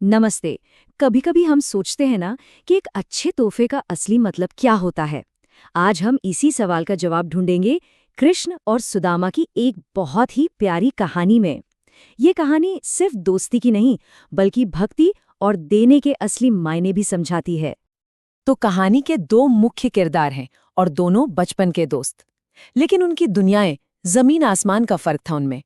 नमस्ते। कभी-कभी हम सोचते हैं ना कि एक अच्छे तोहफे का असली मतलब क्या होता है। आज हम इसी सवाल का जवाब ढूंढेंगे कृष्ण और सुदामा की एक बहुत ही प्यारी कहानी में। ये कहानी सिर्फ दोस्ती की नहीं, बल्कि भक्ति और देने के असली मायने भी समझाती है। तो कहानी के दो मुख्य किरदार हैं और दोनों बचपन के दोस्त। लेकिन उनकी दुनियाएं जमीन आसमान का फर्क था उनमें।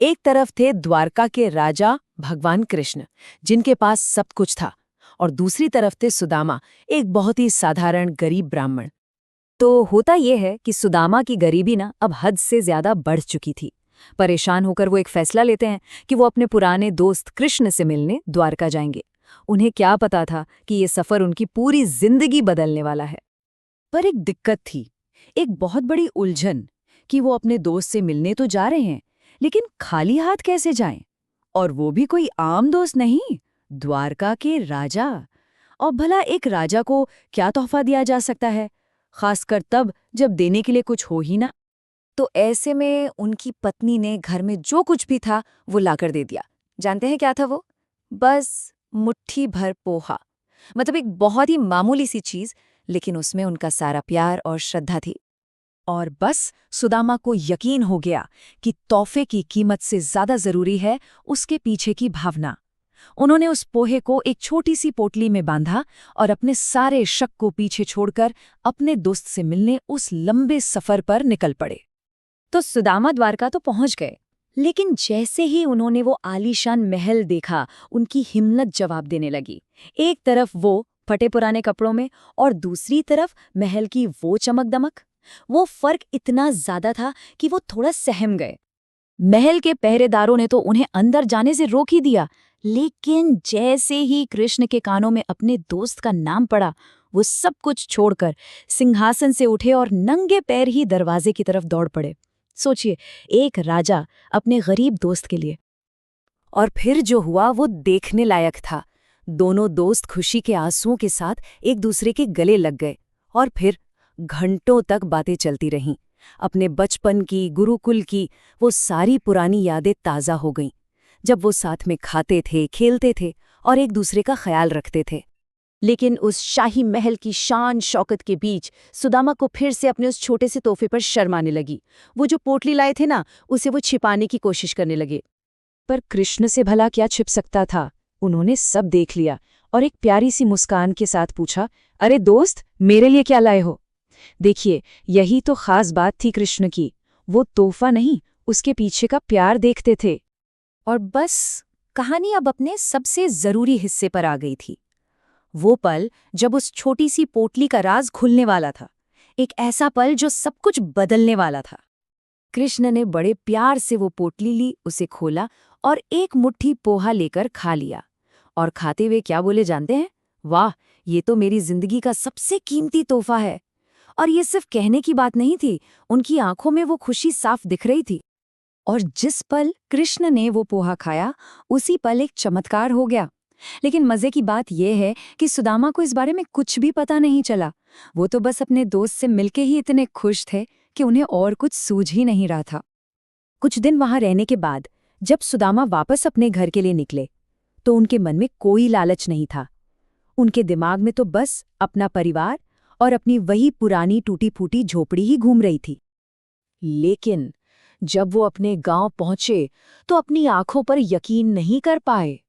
एक तरफ थे द्वारका के राजा भगवान कृष्ण, जिनके पास सब कुछ था, और दूसरी तरफ थे सुदामा, एक बहुत ही साधारण गरीब ब्राह्मण। तो होता ये है कि सुदामा की गरीबी ना अब हद से ज्यादा बढ़ चुकी थी। परेशान होकर वो एक फैसला लेते हैं कि वो अपने पुराने दोस्त कृष्ण से मिलने द्वारका जाएंगे। उन्हें क्या पता था कि ये सफर उनकी पूरी जिंदगी बदलने वाला है। पर एक दिक्कत थी, एक बहुत बड़ी उलझन, कि वो अपने दोस्त से मिलने तो जा रहे हैं, लेकिन खाली हाथ कैसे जाएं? और वो भी कोई आम दोस्त नहीं, द्वारका के राजा। और भला एक राजा को क्या तोहफा दिया जा सकता है, खासकर तब जब देने के लिए कुछ हो ही ना। तो ऐसे में उनकी पत्नी ने घर में जो कुछ भी था वो लाकर दे दिया। जानते हैं क्या था वो? बस मुट्ठी भर पोहा। मतलब एक बहुत ही मामूली सी चीज, लेकिन उसमें उनका सारा प्यार और श्रद्धा थी। और बस सुदामा को यकीन हो गया कि तोहफे की कीमत से ज्यादा जरूरी है उसके पीछे की भावना। उन्होंने उस पोहे को एक छोटी सी पोटली में बांधा और अपने सारे शक को पीछे छोड़कर अपने दोस्त से मिलने उस लंबे सफर पर निकल पड़े। तो सुदामा द्वारका तो पहुंच गए, लेकिन जैसे ही उन्होंने वो आलीशान महल देखा, उनकी हिम्मत जवाब देने लगी। एक तरफ वो फटे पुराने कपड़ों में और दूसरी तरफ महल की वो चमक दमक। वो फर्क इतना ज्यादा था कि वो थोड़ा सहम गए। महल के पहरेदारों ने तो उन्हें अंदर जाने से रोक ही दिया, लेकिन जैसे ही कृष्ण के कानों में अपने दोस्त का नाम पड़ा, वो सब कुछ छोड़कर सिंहासन से उठे और नंगे पैर ही दरवाजे की तरफ दौड़ पड़े। सोचिए, एक राजा अपने गरीब दोस्त के लिए। और फिर जो हुआ वो देखने लायक था। दोनों दोस्त खुशी के आंसुओं के साथ एक दूसरे के गले लग गए, और फिर घंटों तक बातें चलती रहीं। अपने बचपन की, गुरुकुल की वो सारी पुरानी यादें ताज़ा हो गईं, जब वो साथ में खाते थे, खेलते थे और एक दूसरे का ख्याल रखते थे। लेकिन उस शाही महल की शान शौकत के बीच सुदामा को फिर से अपने उस छोटे से तोहफे पर शर्म आने लगी। वो जो पोटली लाए थे ना, उसे वो छिपाने की कोशिश करने लगे। पर कृष्ण से भला क्या छिप सकता था? उन्होंने सब देख लिया और एक प्यारी सी मुस्कान के साथ पूछा, अरे दोस्त, मेरे लिए क्या लाए हो? देखिए, यही तो खास बात थी कृष्ण की। वो तोहफा नहीं, उसके पीछे का प्यार देखते थे। और बस कहानी अब अपने सबसे जरूरी हिस्से पर आ गई थी। वो पल जब उस छोटी सी पोटली का राज खुलने वाला था। एक ऐसा पल जो सब कुछ बदलने वाला था। कृष्ण ने बड़े प्यार से वो पोटली ली, उसे खोला और एक मुट्ठी पोहा लेकर खा लिया। और खाते हुए क्या बोले जानते हैं? वाह, ये तो मेरी जिंदगी का सबसे कीमती तोहफा है। और ये सिर्फ कहने की बात नहीं थी, उनकी आंखों में वो खुशी साफ दिख रही थी। और जिस पल कृष्ण ने वो पोहा खाया, उसी पल एक चमत्कार हो गया। लेकिन मजे की बात यह है कि सुदामा को इस बारे में कुछ भी पता नहीं चला। वो तो बस अपने दोस्त से मिलके ही इतने खुश थे कि उन्हें और कुछ सूझ ही नहीं रहा था। कुछ दिन वहां रहने के बाद जब सुदामा वापस अपने घर के लिए निकले, तो उनके मन में कोई लालच नहीं था। उनके दिमाग में तो बस अपना परिवार और अपनी वही पुरानी टूटी फूटी झोपड़ी ही घूम रही थी। लेकिन जब वो अपने गांव पहुंचे तो अपनी आंखों पर यकीन नहीं कर पाए।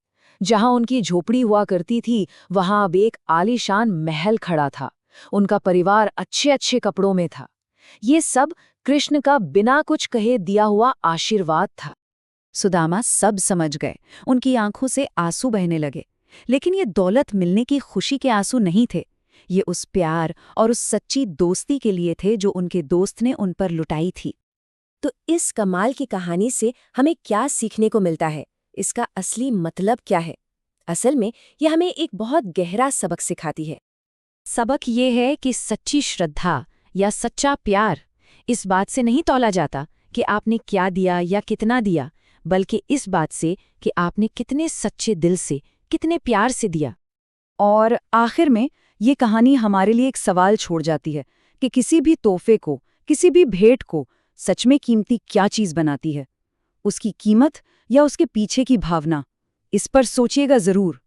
जहां उनकी झोपड़ी हुआ करती थी, वहां अब एक आलीशान महल खड़ा था। उनका परिवार अच्छे अच्छे कपड़ों में था। ये सब कृष्ण का बिना कुछ कहे दिया हुआ आशीर्वाद था। सुदामा सब समझ गए, उनकी आंखों से आंसू बहने लगे। लेकिन ये दौलत मिलने की खुशी के आंसू नहीं थे। ये उस प्यार और उस सच्ची दोस्ती के लिए थे जो उनके दोस्त ने उन पर लुटाई थी। तो इस कमाल की कहानी से हमें क्या सीखने को मिलता है? इसका असली मतलब क्या है? असल में यह हमें एक बहुत गहरा सबक सिखाती है। सबक ये है कि सच्ची श्रद्धा या सच्चा प्यार इस बात से नहीं तौला जाता कि आपने क्या दिया या कितना दिया, बल्कि इस बात से कि आपने कितने सच्चे दिल से, कितने प्यार से दिया। और आखिर में ये कहानी हमारे लिए एक सवाल छोड़ जाती है कि किसी भी तोहफे को, किसी भी भेंट को सच में कीमती क्या चीज बनाती है? उसकी कीमत या उसके पीछे की भावना? इस पर सोचिएगा जरूर।